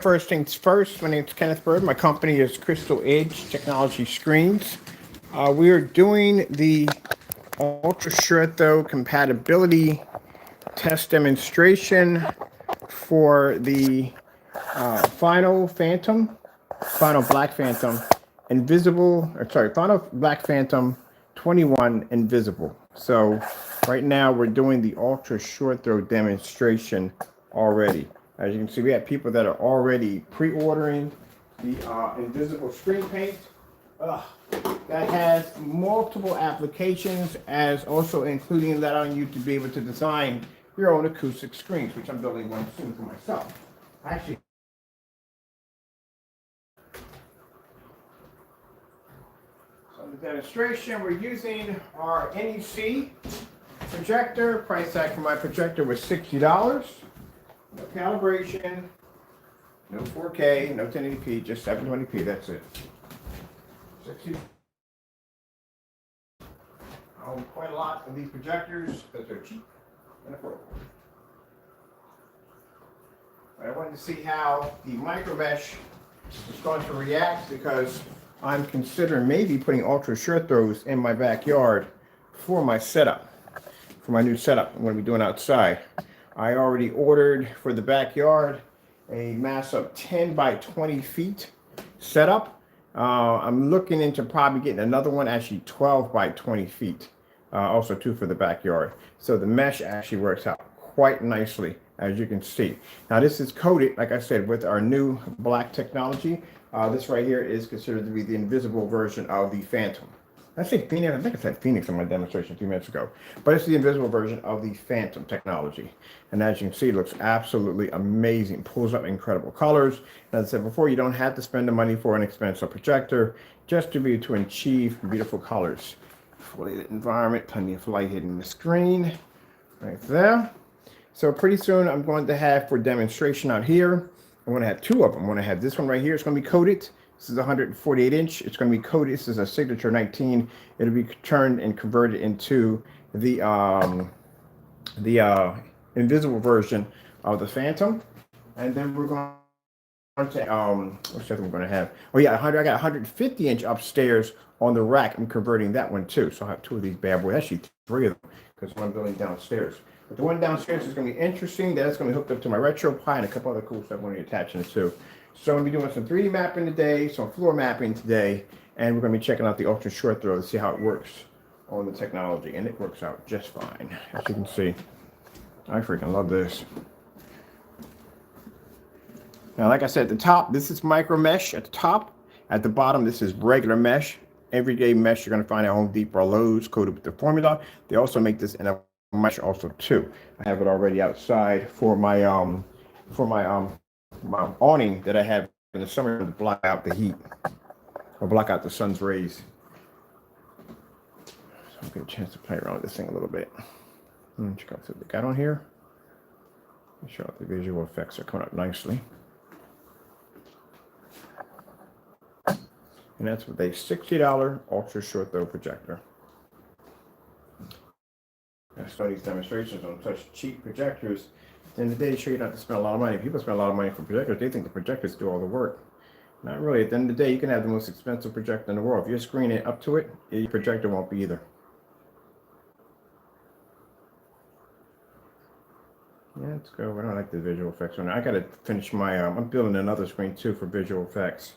First things first, my name is Kenneth Bird. My company is Crystal Edge Technology Screens. We are doing the ultra short throw compatibility test demonstration for the Final Black Phantom Final Black Phantom 21 Invisible. So right now we're doing the ultra short throw demonstration already. As you can see, we have people that are already pre-ordering the invisible screen paint. That has multiple applications, as also including allowing you to be able to design your own acoustic screens, which I'm building one soon for myself. Actually, so the demonstration we're using our NEC projector. Price tag for my projector was $60. No calibration, no 4K, no 1080p, just 720p. That's it. 60. I own quite a lot of these projectors because they're cheap and affordable. I wanted to see how the micro mesh is going to react because I'm considering maybe putting ultra short throws in my backyard for my setup, for my new setup I'm going to be doing outside. I already ordered for the backyard a massive 10 by 20 feet setup. I'm looking into probably getting another one, actually 12 by 20 feet, also too for the backyard. So the mesh actually works out quite nicely, as you can see. Now this is coated, like I said, with our new black technology. This right here is considered to be the invisible version of the Phantom. I say Phoenix, I think I said Phoenix in my demonstration a few minutes ago, but it's the invisible version of the Phantom technology. And as you can see, it looks absolutely amazing. Pulls up incredible colors. And as I said before, you don't have to spend the money for an expensive projector just to be able to achieve beautiful colors. Fully lit environment, plenty of light hitting the screen right there. So pretty soon I'm going to have for demonstration out here, I'm going to have two of them. I'm going to have this one right here. It's going to be coated. This is 148 inch. It's going to be coated. This is a signature 19. It'll be turned and converted into the invisible version of the Phantom. And then we're going to what's the other one we're going to have? Oh yeah, I got 150 inch upstairs on the rack. I'm converting that one too. So I have two of these bad boys. Actually three of them because one I'm building downstairs. But the one downstairs is going to be interesting. That's going to be hooked up to my RetroPie and a couple other cool stuff I'm going to be attaching it to. So I'm going to be doing some 3D mapping today, some floor mapping today, and we're going to be checking out the ultra short throw to see how it works on the technology. And it works out just fine, as you can see. I freaking love this. Now, like I said, at the top, this is micro mesh at the top. At the bottom, this is regular mesh. Everyday mesh you're going to find at Home Depot or Lowe's, coated with the formula. They also make this in a mesh also too. I have it already outside for my my awning that I have in the summer to block out the heat or block out the sun's rays. So I'll get a chance to play around with this thing a little bit. Check out what we got on here. Make sure the visual effects are coming up nicely. And that's with a $60 ultra short throw projector. I study these demonstrations on such cheap projectors. At the end of the day, sure you don't have to spend a lot of money. People spend a lot of money for projectors. They think the projectors do all the work. Not really. At the end of the day, you can have the most expensive projector in the world. If you're screening up to it, your projector won't be either. Yeah, let's go. I don't like the visual effects on it. I got to finish my, I'm building another screen too for visual effects.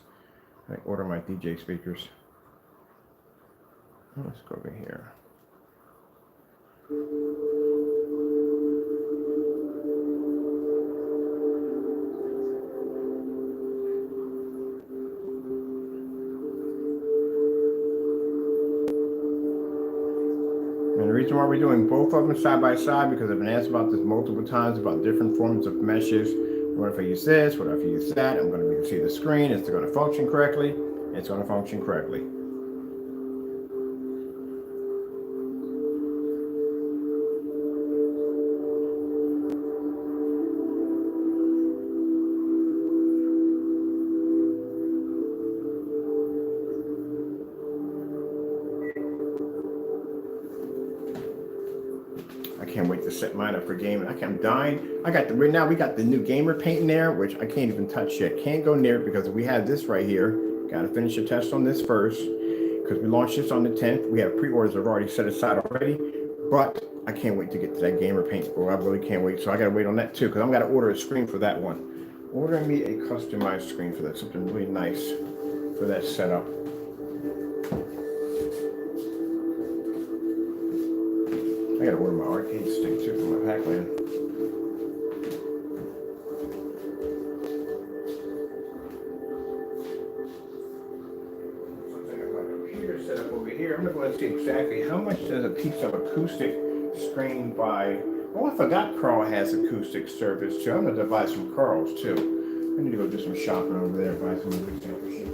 I order my DJ speakers. Let's go over here. And the reason why we're doing both of them side by side, because I've been asked about this multiple times about different forms of meshes. What if I use this? What if I use that? I'm going to be able to see the screen. It's going to function correctly. It's going to function correctly. I can't wait to set mine up for gaming. I'm dying. Right now we got the new gamer paint in there, which I can't even touch yet. Can't go near it because we have this right here. Got to finish the test on this first because we launched this on the 10th. We have pre-orders I've already set aside already, but I can't wait to get to that gamer paint. Bro, I really can't wait. So I got to wait on that too because I'm going to order a screen for that one. Order me a customized screen for that, something really nice for that setup. I gotta order my arcade stick too for my Pac-Man. Something I got a computer set up over here. I'm gonna go and see exactly how much does a piece of acoustic screen buy. Oh, I forgot Carl has acoustic service too. I'm gonna buy some Carl's too. I need to go do some shopping over there, buy some of these machines.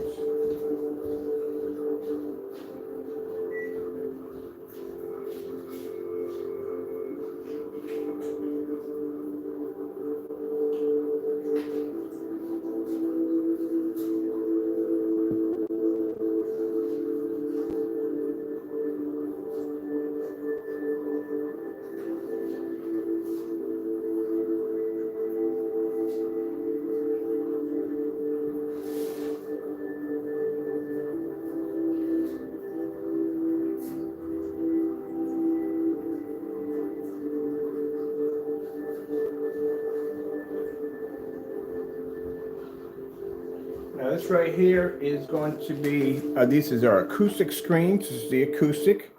Now this right here is going to be, these is our acoustic screens. This is the acoustic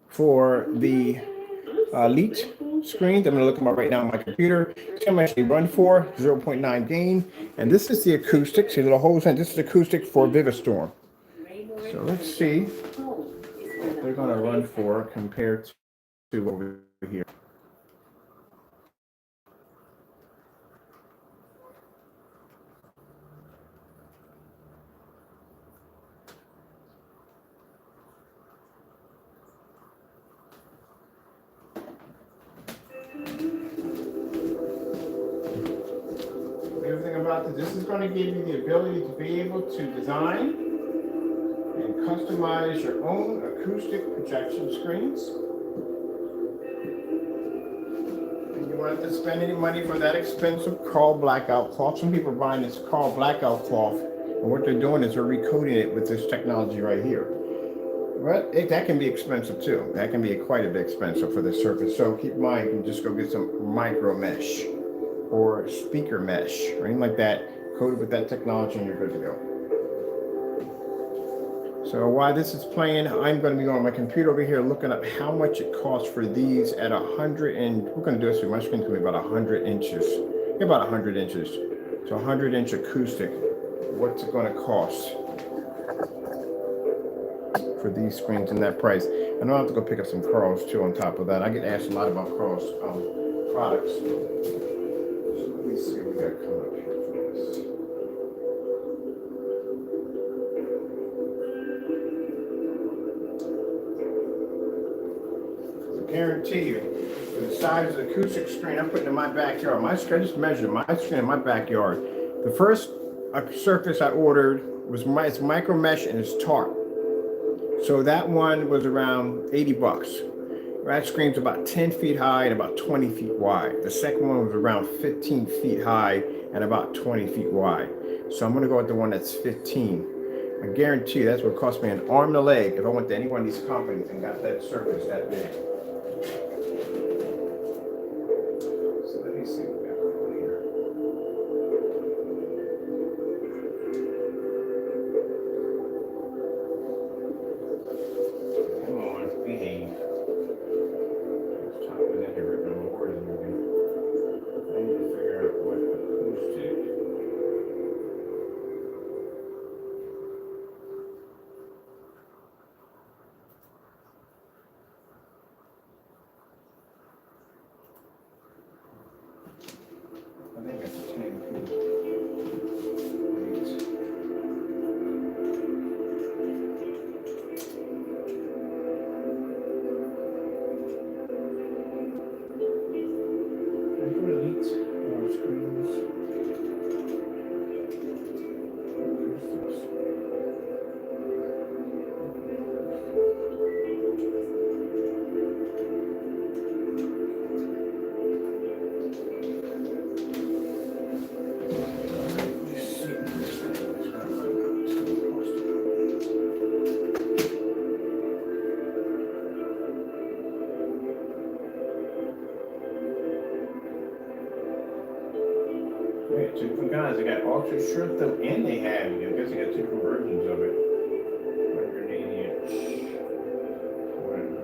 for the Elite screens. I'm going to look them up right now on my computer. See how much they run for, 0.9 gain. And this is the acoustic, see the little holes in. This is acoustic for Vivistorm. So let's see what they're going to run for compared to over here. Everything about this is going to give you the ability to be able to design and customize your own acoustic projection screens. And you want to spend any money for that expensive Carl blackout cloth. Some people are buying this Carl blackout cloth, and what they're doing is they're recoating it with this technology right here. But that can be expensive too. That can be quite a bit expensive for the surface. So keep in mind, you can just go get some micro mesh or speaker mesh or anything like that, coated with that technology, and you're good to go. So while this is playing, I'm going to be on my computer over here looking up how much it costs for these at 100, and we're going to do this with my screen's going to be about 100 inches. About 100 inches. So 100-inch acoustic. What's it going to cost for these screens in that price? And I'll have to go pick up some Carl's too on top of that. I get asked a lot about Carl's products. So let me see what we got coming up here for this. I guarantee you, the size of the acoustic screen I'm putting in my backyard, I just measured my screen in my backyard. The first surface I ordered was it's micro mesh and it's tarp. So that one was around 80 bucks. That screen's about 10 feet high and about 20 feet wide. The second one was around 15 feet high and about 20 feet wide. So I'm gonna go with the one that's 15. I guarantee you that's what cost me an arm and a leg if I went to any one of these companies and got that surface that big. So let me see what we got going on here. Come on, behave. Let's talk with that here, ripping my words and everything. I need to figure out what acoustic. had ultra short them, and they had, I guess they got two conversions of it. 180 inch. Whatever.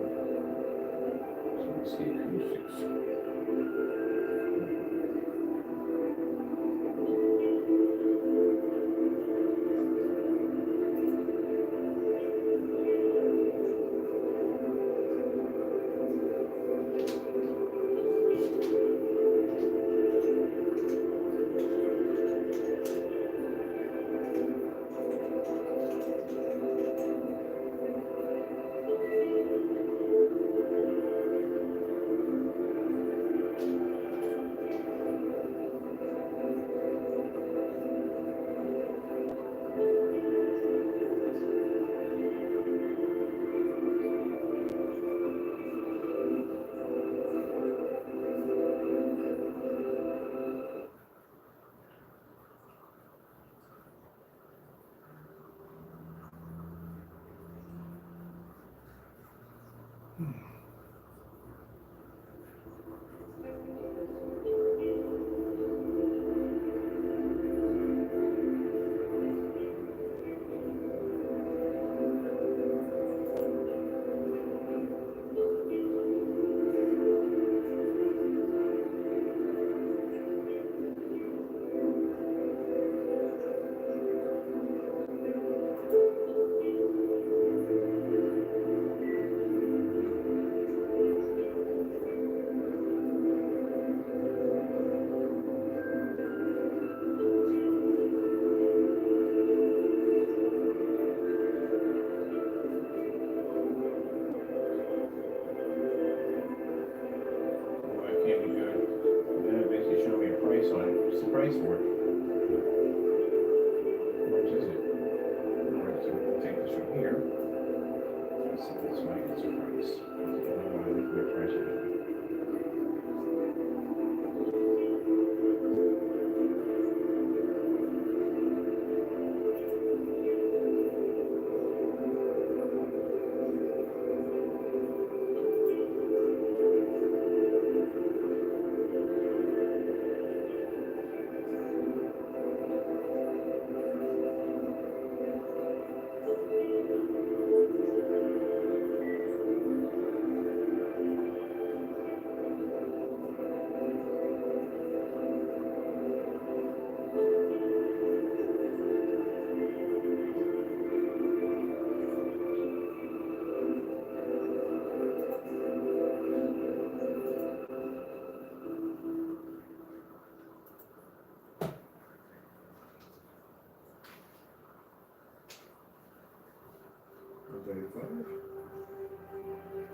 So let's see acoustics. Price for it. How much is it? Alright, so we'll take this from here. Let's see, this might get some price. I don't want to look at price again.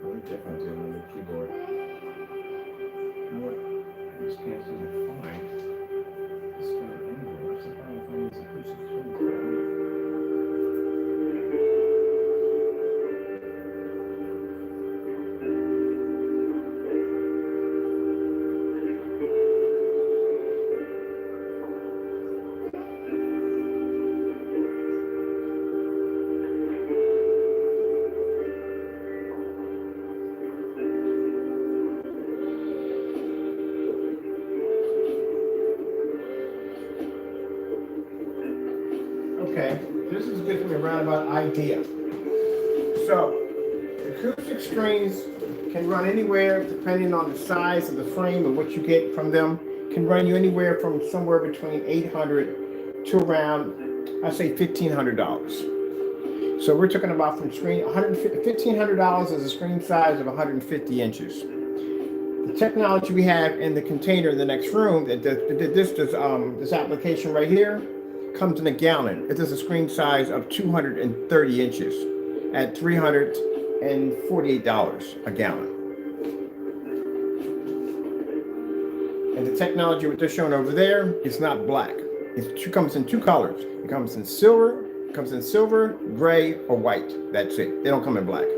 Really different than the keyboard. What? This can't seem to find. This guy anywhere. What's the problem finding this acoustic strings? Okay, this is giving me a roundabout idea. So, acoustic screens can run anywhere, depending on the size of the frame and what you get from them, can run you anywhere from somewhere between $800 to around, I say $1,500. So we're talking about from screen, $1,500 is a screen size of 150 inches. The technology we have in the container in the next room, this application right here, comes in a gallon. It is a screen size of 230 inches at $348 a gallon. And the technology what they're showing over there is not black. It comes in two colors. It comes in silver, gray, or white. That's it. They don't come in black.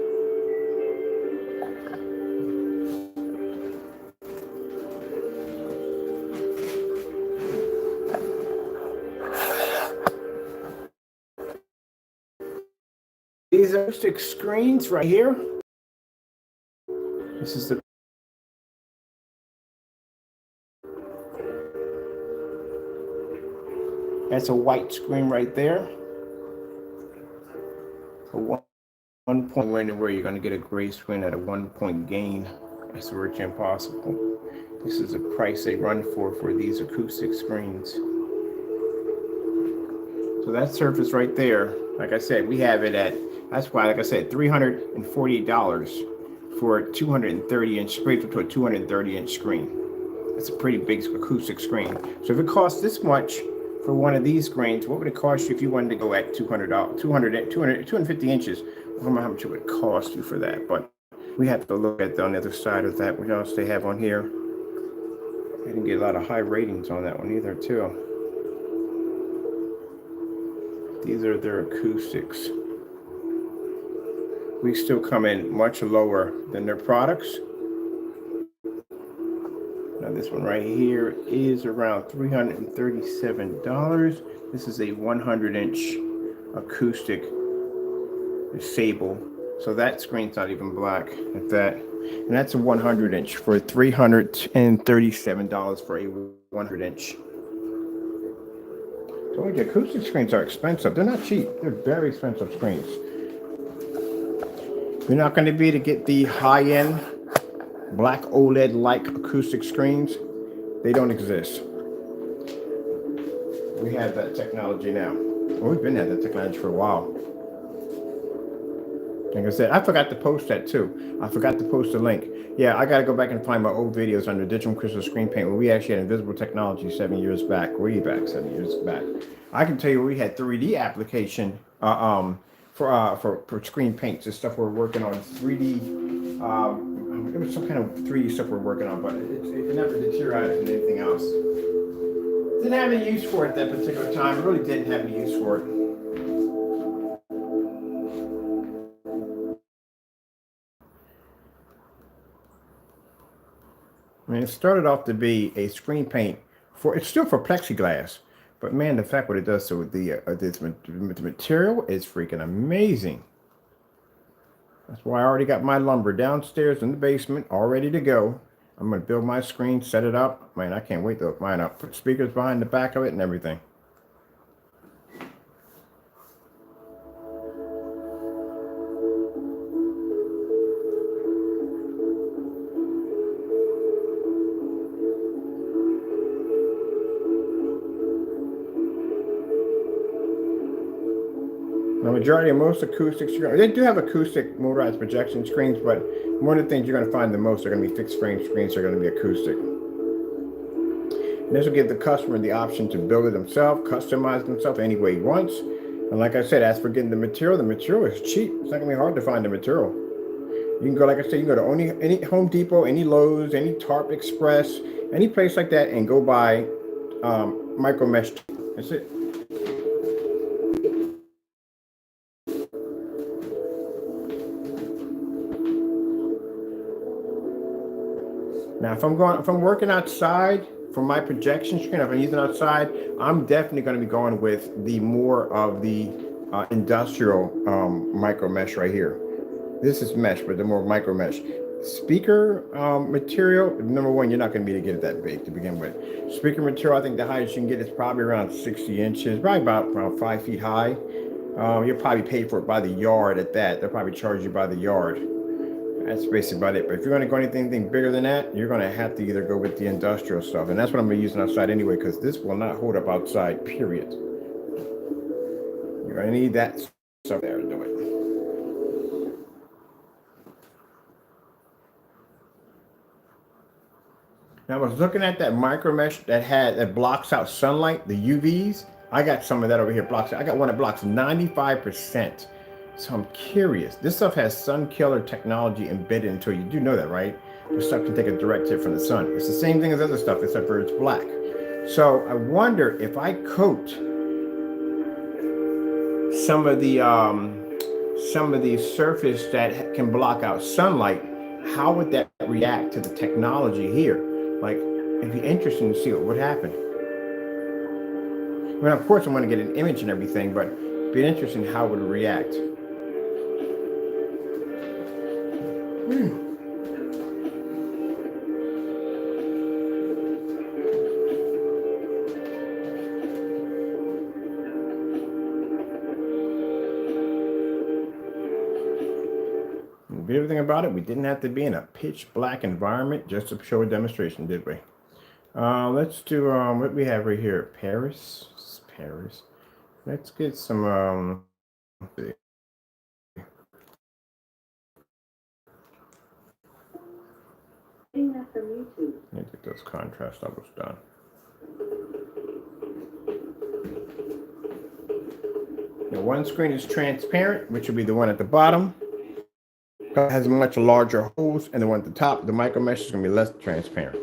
These are acoustic screens right here. This is the That's a white screen right there. A 1 point win where you're going to get a gray screen at a 1 point gain. That's virtually impossible. This is the price they run for these acoustic screens. So that surface right there, like I said, we have it at, that's why, like I said, $348 for a 230-inch, straight up to a 230-inch screen. That's a pretty big acoustic screen. So if it costs this much for one of these screens, what would it cost you if you wanted to go at $200, 250 inches? I don't know how much it would cost you for that, but we have to look at on the other side of that. What else they have on here? I didn't get a lot of high ratings on that one either, too. These are their acoustics. We still come in much lower than their products. Now this one right here is around $337. This is a 100-inch acoustic Sable. So that screen's not even black at that. And that's a 100-inch for $337 for a 100-inch. Told you, acoustic screens are expensive. They're not cheap. They're very expensive screens. You're not going to be able to get the high-end black OLED-like acoustic screens. They don't exist. We have that technology now. Well, we've been at that technology for a while. Like I said, I forgot to post that too. I forgot to post the link. Yeah, I got to go back and find my old videos under digital crystal screen paint where we actually had invisible technology 7 years back, way back, 7 years back. I can tell you we had 3D application for screen paints and stuff we're working on. 3D, it was some kind of 3D stuff we're working on, but it never deteriorated into anything else. Didn't have any use for it at that particular time. Really didn't have any use for it. I mean, it started off to be a screen paint it's still for plexiglass, but man, the fact what it does to the material is freaking amazing. That's why I already got my lumber downstairs in the basement, all ready to go. I'm going to build my screen, set it up. Man, I can't wait to hook mine up. Put speakers behind the back of it and everything. The majority of most acoustics, they do have acoustic motorized projection screens, but one of the things you're going to find the most are going to be fixed frame screens that are going to be acoustic. And this will give the customer the option to build it himself, customize themselves any way he wants. And like I said, as for getting the material is cheap. It's not going to be hard to find the material. You can go, like I said, you can go to any Home Depot, any Lowe's, any Tarp Express, any place like that, and go buy micro mesh. That's it. Now, if I'm working outside for my projection screen, if I'm using outside, I'm definitely going to be going with the more of the industrial micro mesh right here. This is mesh, but the more micro mesh. Speaker material, number one, you're not going to be able to get it that big to begin with. Speaker material, I think the highest you can get is probably around 60 inches, probably about around 5 feet high. You'll probably pay for it by the yard at that. They'll probably charge you by the yard. That's basically about it. But if you're going to go anything bigger than that, you're going to have to either go with the industrial stuff. And that's what I'm going to be using outside anyway, because this will not hold up outside, period. You're going to need that stuff there to do it. Now, I was looking at that micro mesh that blocks out sunlight, the UVs. I got some of that over here. I got one that blocks 95%. So I'm curious. This stuff has sun killer technology embedded into it. You do know that, right? This stuff can take a direct hit from the sun. It's the same thing as other stuff, except for it's black. So I wonder if I coat some of the surface that can block out sunlight, how would that react to the technology here? Like, it'd be interesting to see what would happen. I mean, of course, I'm going to get an image and everything, but it'd be interesting how it would react. beautiful thing about it, we didn't have to be in a pitch black environment just to show a demonstration, did we? Let's do what we have right here. Paris. Paris. Let's get some let me get those contrast levels done. Now one screen is transparent, which will be the one at the bottom. It has much larger holes, and the one at the top, the micro mesh, is going to be less transparent.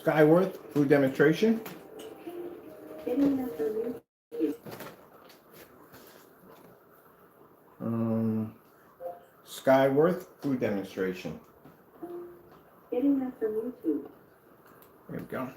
Skyworth food demonstration. Skyworth food demonstration. Getting that from YouTube. There we go.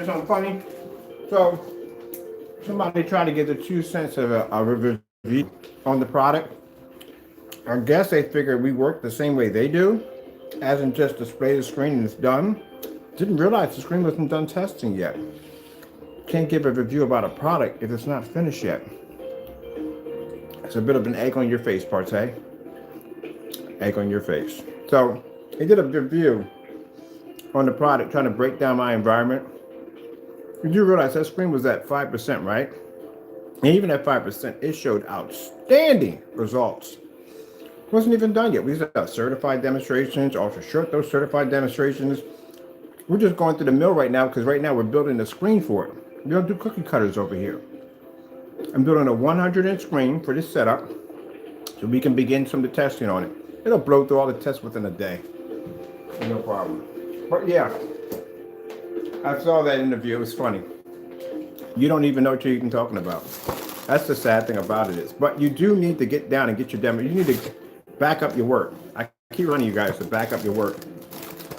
Something funny. So somebody tried to get the 2 cents of a review on the product. I guess they figured we work the same way they do, as in just display the screen and it's done. Didn't realize the screen wasn't done testing yet. Can't give a review about a product if it's not finished yet. It's a bit of an egg on your face, Partey. Egg on your face. So they did a review on the product, trying to break down my environment. You do realize that screen was at 5%, right? And even at 5%, it showed outstanding results. It wasn't even done yet. We still have certified demonstrations, ultra short those certified demonstrations. We're just going through the mill right now because right now we're building the screen for it. We don't do cookie cutters over here. I'm building a 100-inch screen for this setup so we can begin some of the testing on it. It'll blow through all the tests within a day. No problem. But yeah, I saw that interview. It was funny. You don't even know what you're even talking about. That's the sad thing about it is. But you do need to get down and get your demo. You need to back up your work. I keep running you guys to back up your work.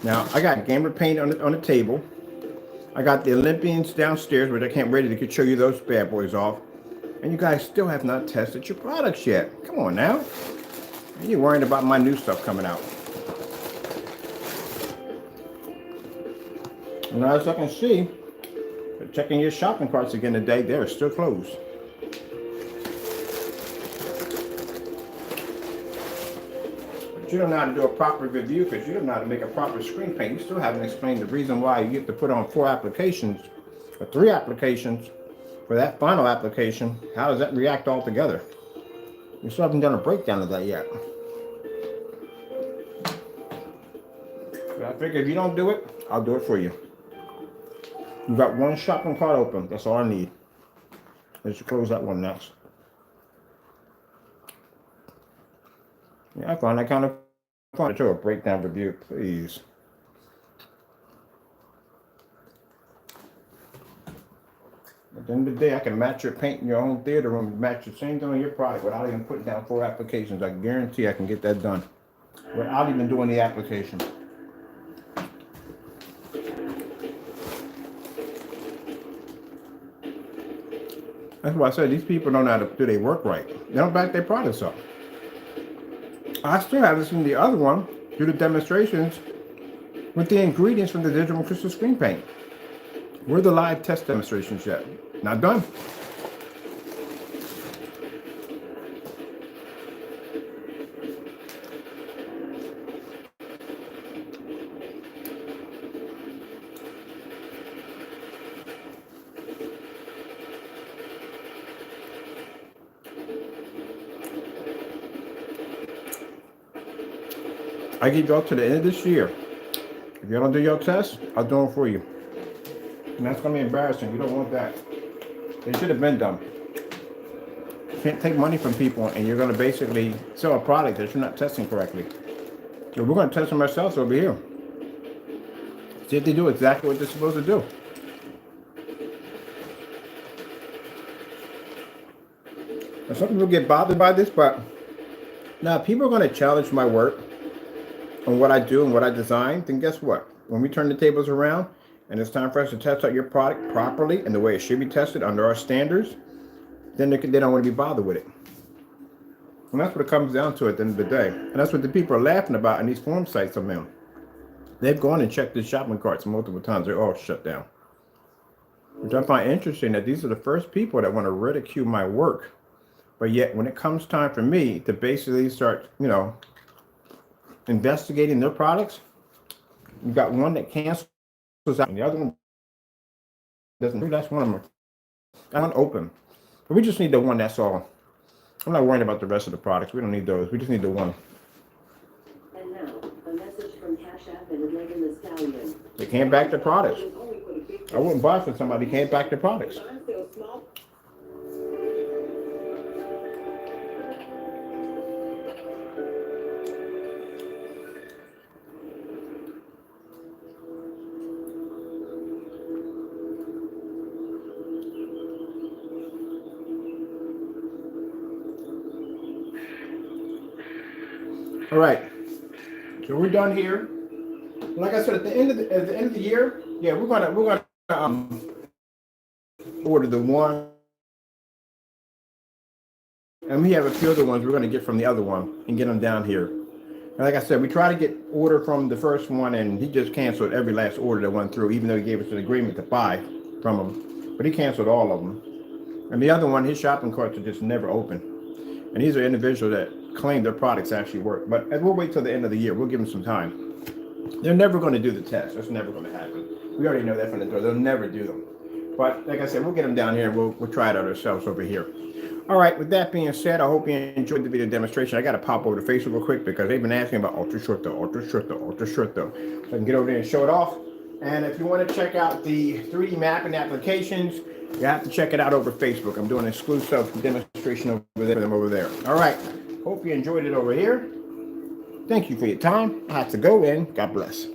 Now, I got gamer paint on the table. I got the Olympians downstairs, which I can't wait to show you those bad boys off. And you guys still have not tested your products yet. Come on now. You're worrying about my new stuff coming out. And as I can see, checking your shopping carts again today, they're still closed. But you don't know how to do a proper review because you don't know how to make a proper screen paint. You still haven't explained the reason why you get to put on 4 applications or 3 applications for that final application. How does that react all together? You still haven't done a breakdown of that yet. But I figure if you don't do it, I'll do it for you. You got 1 shopping cart open. That's all I need. Let's close that one next. Yeah, I find that kind of fun. To a breakdown review, please. the end of the day, I can match your paint in your own theater room, match the same thing on your product without even putting down 4 applications. I guarantee I can get that done without even doing the application. That's why I said these people don't know how to do their work right. They don't back their products up. I still haven't seen the other one do the demonstrations with the ingredients from the digital crystal screen paint. Where are the live test demonstrations yet? Not done. I give y'all to the end of this year. If you don't do your test, I'll do them for you. And that's going to be embarrassing. You don't want that. They should have been done. You can't take money from people and you're going to basically sell a product that you're not testing correctly. So we're going to test them ourselves over here. See if they do exactly what they're supposed to do. And some people get bothered by this, but now people are going to challenge my work on what I do and what I design. Then guess what? When we turn the tables around and it's time for us to test out your product properly and the way it should be tested under our standards, then they don't want to be bothered with it. And that's what it comes down to at the end of the day. And that's what the people are laughing about in these forum sites I'm in. They've gone and checked the shopping carts multiple times. They're all shut down. Which I find interesting that these are the first people that want to ridicule my work. But yet when it comes time for me to basically start, investigating their products, you've got one that cancels out and the other one doesn't. That's one of them. I'm open. But we just need the one, that's all. I'm not worrying about the rest of the products. We don't need those. We just need the one. And now, a message from Cash App and Megan Thee Stallion. They can't back their products. I wouldn't buy from somebody who can't back their products. All right, so we're done here. Like I said, at the end of the year, yeah, we're gonna order the one, and we have a few other ones we're gonna get from the other one and get them down here. And like I said, we try to get order from the first one, and he just canceled every last order that went through, even though he gave us an agreement to buy from him. But he canceled all of them. And the other one, his shopping carts are just never open. And these are individuals that claim their products actually work. But we'll wait till the end of the year. We'll give them some time. They're never going to do the test. That's never going to happen. We already know that from the door. They'll never do them. But like I said, we'll get them down here and we'll try it out ourselves over here. All right, with that being said, I hope you enjoyed the video demonstration. I got to pop over to Facebook real quick because they've been asking about ultra short though, ultra short though, ultra short though. So I can get over there and show it off. And if you want to check out the 3D mapping applications, you have to check it out over Facebook. I'm doing an exclusive demonstration over there for them over there. All right. Hope you enjoyed it over here. Thank you for your time. I have to go in. God bless.